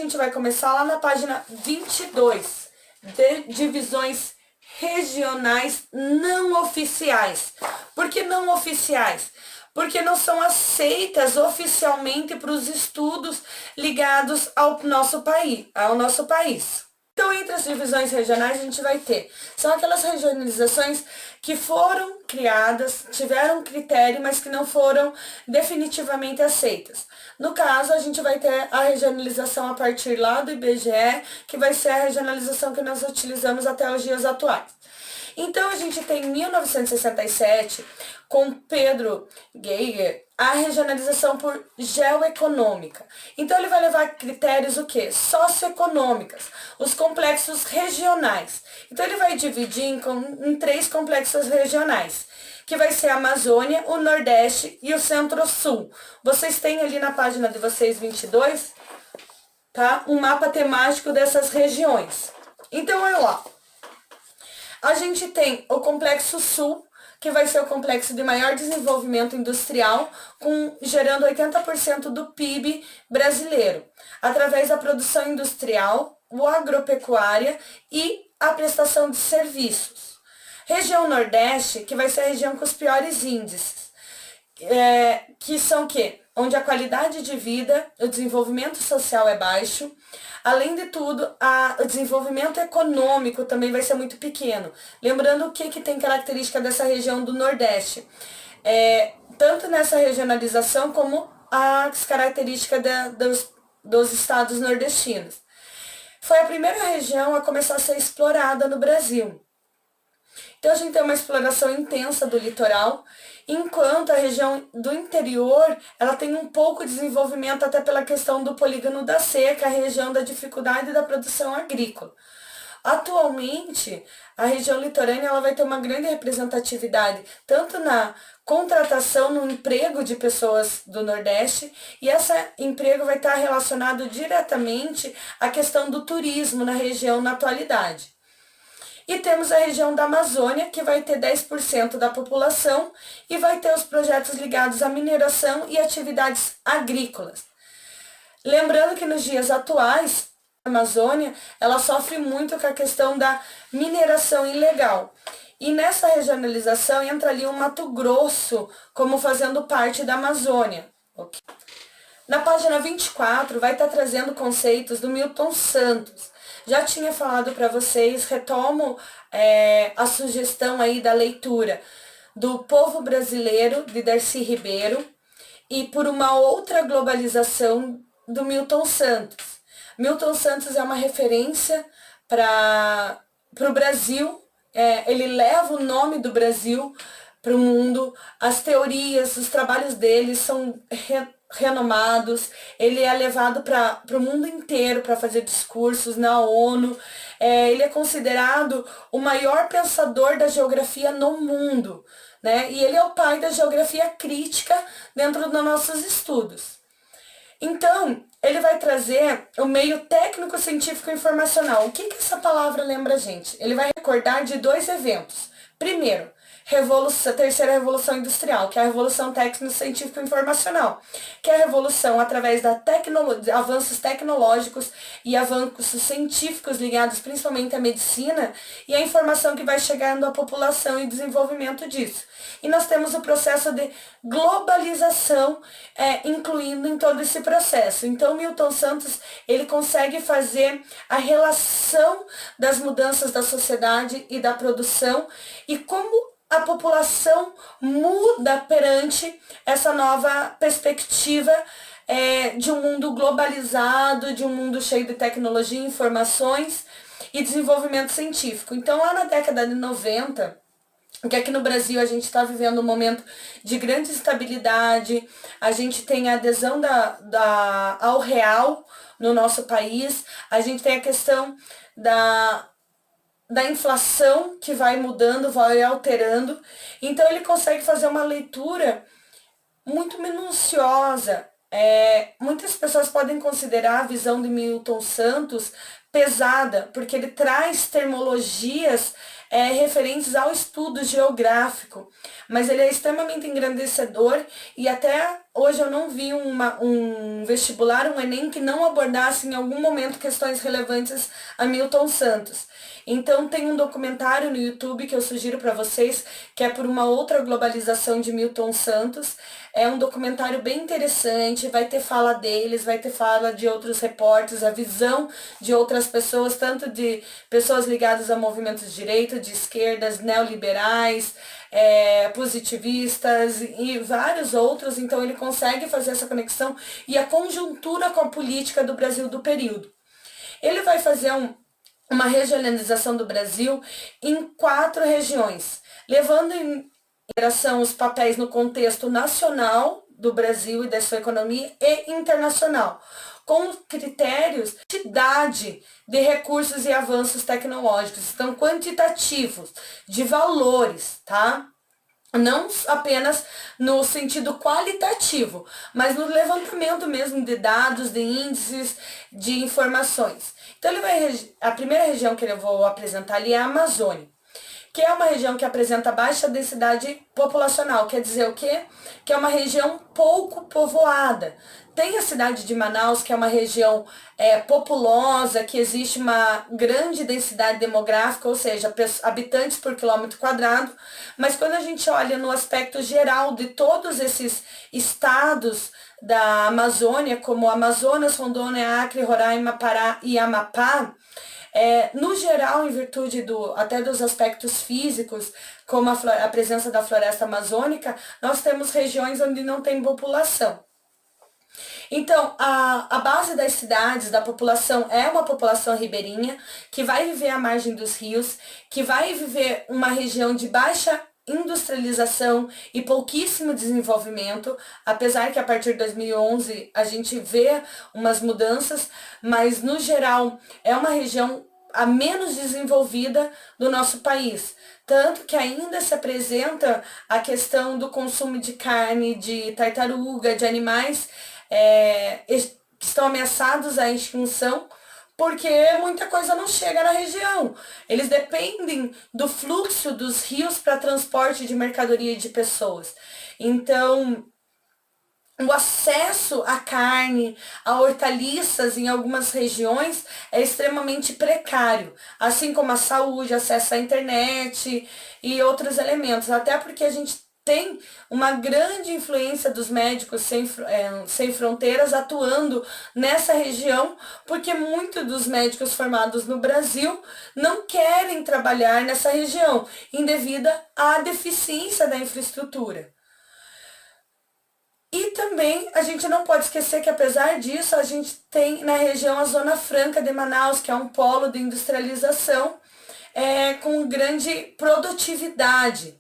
gente vai começar lá na página 22, de divisões regionais não oficiais. Por que não oficiais? Porque não são aceitas oficialmente para os estudos ligados ao nosso país. Então, entre as divisões regionais, a gente vai ter, são aquelas regionalizações que foram criadas, tiveram critério, mas que não foram definitivamente aceitas. No caso, a gente vai ter a regionalização a partir lá do IBGE, que vai ser a regionalização que nós utilizamos até os dias atuais. Então, a gente tem em 1967, com Pedro Geiger, a regionalização por geoeconômica. Então, ele vai levar critérios o quê? Socioeconômicas, os complexos regionais. Então, ele vai dividir em 3 complexos regionais, que vai ser a Amazônia, o Nordeste e o Centro-Sul. Vocês têm ali na página de vocês 22, tá? Um mapa temático dessas regiões. Então, olha lá. A gente tem o Complexo Sul, que vai ser o complexo de maior desenvolvimento industrial, gerando 80% do PIB brasileiro, através da produção industrial, o agropecuária e a prestação de serviços. Região Nordeste, que vai ser a região com os piores índices, que são o quê? Onde a qualidade de vida, o desenvolvimento social é baixo. Além de tudo, o desenvolvimento econômico também vai ser muito pequeno. Lembrando o que tem característica dessa região do Nordeste. Tanto nessa regionalização como as características dos estados nordestinos. Foi a primeira região a começar a ser explorada no Brasil. Então, a gente tem uma exploração intensa do litoral, enquanto a região do interior, ela tem um pouco de desenvolvimento até pela questão do polígono da seca, a região da dificuldade da produção agrícola. Atualmente, a região litorânea ela vai ter uma grande representatividade, tanto na contratação, no emprego de pessoas do Nordeste, e esse emprego vai estar relacionado diretamente à questão do turismo na região na atualidade. E temos a região da Amazônia, que vai ter 10% da população e vai ter os projetos ligados à mineração e atividades agrícolas. Lembrando que nos dias atuais, a Amazônia ela sofre muito com a questão da mineração ilegal. E nessa regionalização entra ali o Mato Grosso como fazendo parte da Amazônia. Okay? Na página 24 vai estar trazendo conceitos do Milton Santos. Já tinha falado para vocês, retomo a sugestão aí da leitura do Povo Brasileiro, de Darcy Ribeiro, e Por uma Outra Globalização, do Milton Santos. Milton Santos é uma referência para o Brasil, ele leva o nome do Brasil para o mundo, as teorias, os trabalhos dele são renomados, ele é levado para o mundo inteiro para fazer discursos na ONU, ele é considerado o maior pensador da geografia no mundo, né? E ele é o pai da geografia crítica dentro dos nossos estudos. Então, ele vai trazer o meio técnico, científico e informacional. O que essa palavra lembra a gente? Ele vai recordar de 2 eventos. Primeiro, terceira revolução industrial, que é a revolução técnico-científico informacional, que é a revolução através da avanços tecnológicos e avanços científicos ligados principalmente à medicina e à informação que vai chegando à população e desenvolvimento disso. E nós temos o processo de globalização incluindo em todo esse processo. Então, Milton Santos ele consegue fazer a relação das mudanças da sociedade e da produção e como a população muda perante essa nova perspectiva de um mundo globalizado, de um mundo cheio de tecnologia, informações e desenvolvimento científico. Então, lá na década de 90, que aqui no Brasil a gente está vivendo um momento de grande estabilidade, a gente tem a adesão ao real no nosso país, a gente tem a questão da inflação que vai mudando, vai alterando. Então ele consegue fazer uma leitura muito minuciosa. Muitas pessoas podem considerar a visão de Milton Santos pesada, porque ele traz termologias referentes ao estudo geográfico, mas ele é extremamente engrandecedor e até hoje eu não vi um vestibular, um Enem, que não abordasse em algum momento questões relevantes a Milton Santos. Então tem um documentário no YouTube que eu sugiro para vocês, que é Por uma Outra Globalização de Milton Santos. É um documentário bem interessante, vai ter fala deles, vai ter fala de outros repórteres, a visão de outras pessoas, tanto de pessoas ligadas a movimentos de direita, de esquerdas, neoliberais, positivistas e vários outros. Então ele consegue fazer essa conexão e a conjuntura com a política do Brasil do período. Ele vai fazer uma regionalização do Brasil em 4 regiões, levando em consideração os papéis no contexto nacional do Brasil e da sua economia e internacional, com critérios de quantidade de recursos e avanços tecnológicos, então quantitativos, de valores, tá? Não apenas no sentido qualitativo, mas no levantamento mesmo de dados, de índices, de informações. Então a primeira região que eu vou apresentar ali é a Amazônia, que é uma região que apresenta baixa densidade populacional, quer dizer o quê? Que é uma região pouco povoada. Tem a cidade de Manaus, que é uma região populosa, que existe uma grande densidade demográfica, ou seja, habitantes por quilômetro quadrado, mas quando a gente olha no aspecto geral de todos esses estados da Amazônia, como Amazonas, Rondônia, Acre, Roraima, Pará e Amapá, no geral, em virtude até dos aspectos físicos, como a presença da floresta amazônica, nós temos regiões onde não tem população. Então, a base das cidades, da população, é uma população ribeirinha, que vai viver à margem dos rios, que vai viver uma região de baixa industrialização e pouquíssimo desenvolvimento, apesar que a partir de 2011 a gente vê umas mudanças, mas no geral é uma região a menos desenvolvida do nosso país. Tanto que ainda se apresenta a questão do consumo de carne, de tartaruga, de animais que estão ameaçados à extinção, porque muita coisa não chega na região. Eles dependem do fluxo dos rios para transporte de mercadoria e de pessoas. Então, o acesso à carne, a hortaliças em algumas regiões é extremamente precário, assim como a saúde, acesso à internet e outros elementos, até porque a gente tem uma grande influência dos médicos sem fronteiras atuando nessa região, porque muitos dos médicos formados no Brasil não querem trabalhar nessa região, devido à deficiência da infraestrutura. E também a gente não pode esquecer que, apesar disso, a gente tem na região a Zona Franca de Manaus, que é um polo de industrialização com grande produtividade.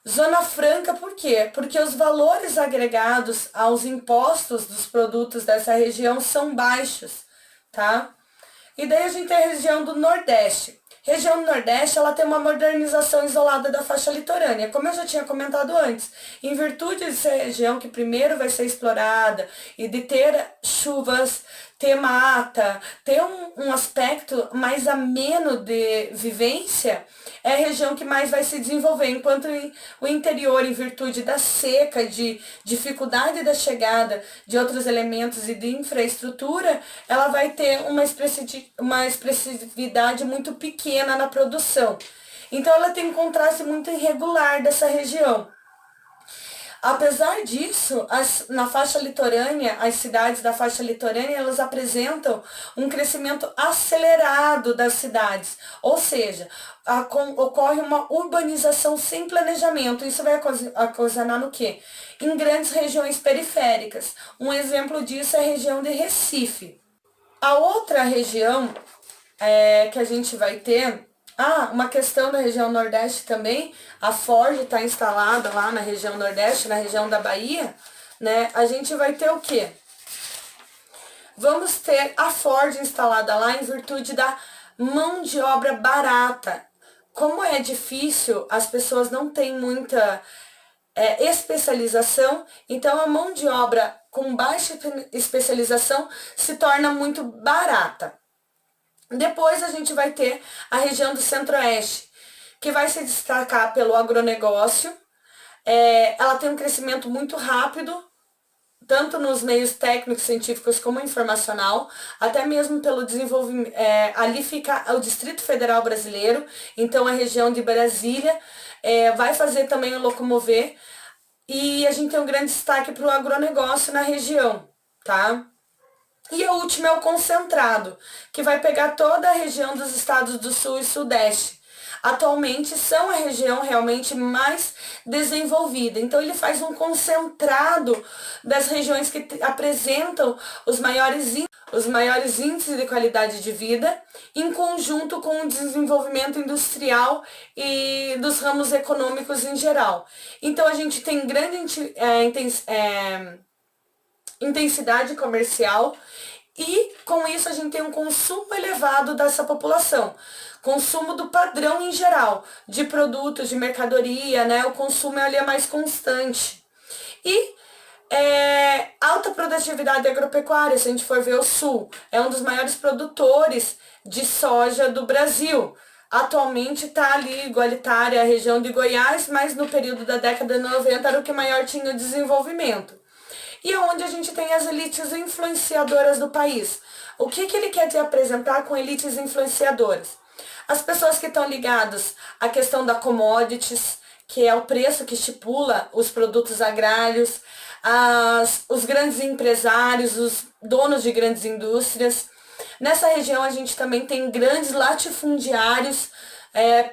Zona Franca, por quê? Porque os valores agregados aos impostos dos produtos dessa região são baixos, tá? E daí a gente tem a região do Nordeste. Região do Nordeste, ela tem uma modernização isolada da faixa litorânea, como eu já tinha comentado antes. Em virtude de ser a região que primeiro vai ser explorada e de ter chuvas, ter mata, ter um aspecto mais ameno de vivência, é a região que mais vai se desenvolver, enquanto o interior, em virtude da seca, de dificuldade da chegada de outros elementos e de infraestrutura, ela vai ter uma expressividade muito pequena na produção. Então ela tem um contraste muito irregular dessa região. Apesar disso, na faixa litorânea, as cidades da faixa litorânea, elas apresentam um crescimento acelerado das cidades, ou seja, ocorre uma urbanização sem planejamento. Isso vai ocasionar no quê? Em grandes regiões periféricas. Um exemplo disso é a região de Recife. A outra região que a gente vai ter... uma questão da região Nordeste também, a Ford está instalada lá na região Nordeste, na região da Bahia, né? A gente vai ter o quê? Vamos ter a Ford instalada lá em virtude da mão de obra barata. Como é difícil, as pessoas não têm muita especialização, então a mão de obra com baixa especialização se torna muito barata. Depois a gente vai ter a região do Centro-Oeste, que vai se destacar pelo agronegócio. Ela tem um crescimento muito rápido, tanto nos meios técnicos, científicos como informacional, até mesmo pelo desenvolvimento. Ali fica o Distrito Federal Brasileiro, então a região de Brasília vai fazer também o locomover. E a gente tem um grande destaque para o agronegócio na região, tá? E a última é o concentrado, que vai pegar toda a região dos estados do Sul e Sudeste. Atualmente são a região realmente mais desenvolvida. Então ele faz um concentrado das regiões que apresentam os maiores índices de qualidade de vida, em conjunto com o desenvolvimento industrial e dos ramos econômicos em geral. Então a gente tem grande intensidade comercial e com isso a gente tem um consumo elevado dessa população. Consumo do padrão em geral, de produtos, de mercadoria, né? O consumo ali é mais constante. E alta produtividade agropecuária, se a gente for ver o Sul, é um dos maiores produtores de soja do Brasil. Atualmente está ali igualitária a região de Goiás, mas no período da década de 90 era o que maior tinha o desenvolvimento. E onde a gente tem as elites influenciadoras do país. O que ele quer te apresentar com elites influenciadoras? As pessoas que estão ligadas à questão da commodities, que é o preço que estipula os produtos agrários, os grandes empresários, os donos de grandes indústrias. Nessa região a gente também tem grandes latifundiários,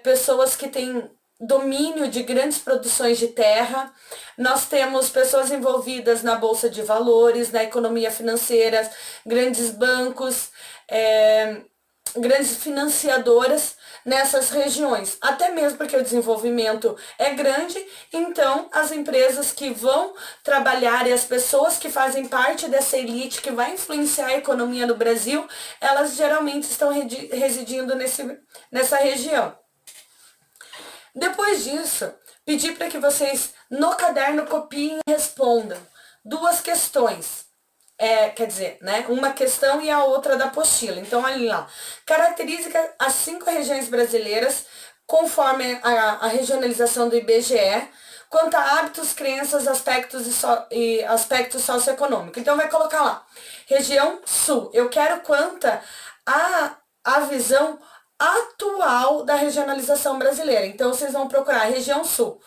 pessoas que têm domínio de grandes produções de terra. Nós temos pessoas envolvidas na bolsa de valores, na economia financeira, grandes bancos, grandes financiadoras nessas regiões, até mesmo porque o desenvolvimento é grande, então as empresas que vão trabalhar e as pessoas que fazem parte dessa elite que vai influenciar a economia no Brasil, elas geralmente estão residindo nessa região. Depois disso, pedi para que vocês no caderno copiem e respondam 2 questões. Uma questão e a outra da apostila. Então, olha lá. Caracteriza as 5 regiões brasileiras, conforme a regionalização do IBGE, quanto a hábitos, crenças, e aspectos socioeconômicos. Então, vai colocar lá. Região Sul. Eu quero quanta a visão atual da regionalização brasileira. Então, vocês vão procurar região Sul.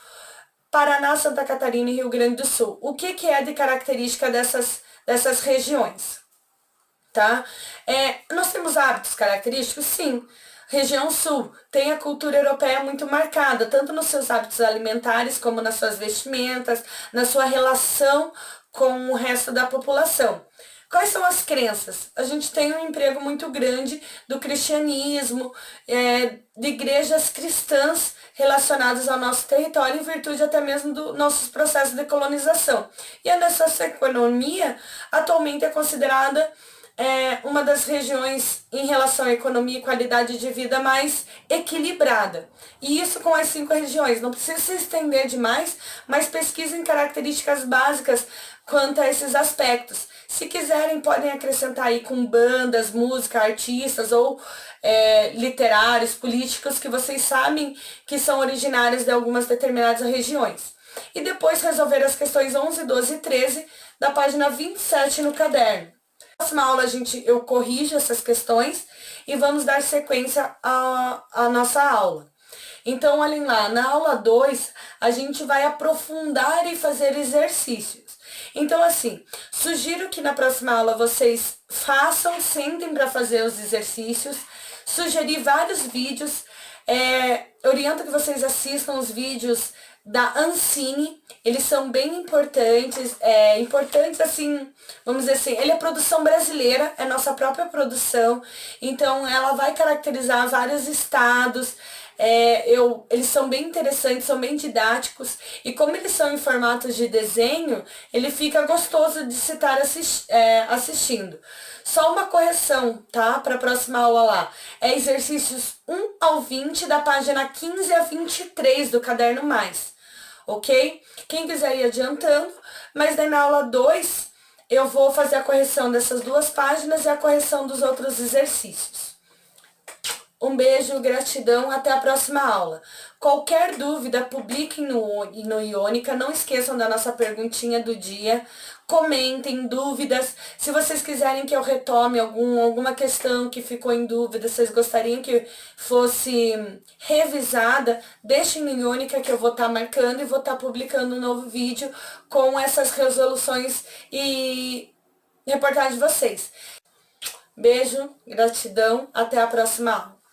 Paraná, Santa Catarina e Rio Grande do Sul. O que é de característica dessas regiões? Tá? Nós temos hábitos característicos? Sim. Região Sul tem a cultura europeia muito marcada, tanto nos seus hábitos alimentares, como nas suas vestimentas, na sua relação com o resto da população. Quais são as crenças? A gente tem um emprego muito grande do cristianismo, de igrejas cristãs relacionadas ao nosso território, em virtude até mesmo dos nossos processos de colonização. E a nossa economia atualmente é considerada uma das regiões em relação à economia e qualidade de vida mais equilibrada. E isso com as 5 regiões. Não precisa se estender demais, mas pesquisem características básicas quanto a esses aspectos. Se quiserem, podem acrescentar aí com bandas, música, artistas ou literários, políticos que vocês sabem que são originários de algumas determinadas regiões. E depois resolver as questões 11, 12 e 13 da página 27 no caderno. Na próxima aula eu corrijo essas questões e vamos dar sequência à nossa aula. Então, olhem lá, na aula 2, a gente vai aprofundar e fazer exercícios. Então, assim, sugiro que na próxima aula vocês sentem para fazer os exercícios, sugeri vários vídeos, oriento que vocês assistam os vídeos da Ancine, eles são bem importantes, importantes assim, vamos dizer assim, ele é produção brasileira, é nossa própria produção, então ela vai caracterizar vários estados, eles são bem interessantes, são bem didáticos, e como eles são em formatos de desenho, ele fica gostoso de se estar assistindo. Só uma correção, tá? Para a próxima aula lá. É exercícios 1 ao 20, da página 15 a 23 do Caderno Mais. Ok? Quem quiser ir adiantando, mas daí na aula 2 eu vou fazer a correção dessas 2 páginas e a correção dos outros exercícios. Um beijo, gratidão, até a próxima aula. Qualquer dúvida, publiquem no Iônica. Não esqueçam da nossa perguntinha do dia. Comentem dúvidas. Se vocês quiserem que eu retome alguma questão que ficou em dúvida, vocês gostariam que fosse revisada, deixem no Iônica que eu vou estar marcando e vou estar publicando um novo vídeo com essas resoluções e reportagem de vocês. Beijo, gratidão, até a próxima aula.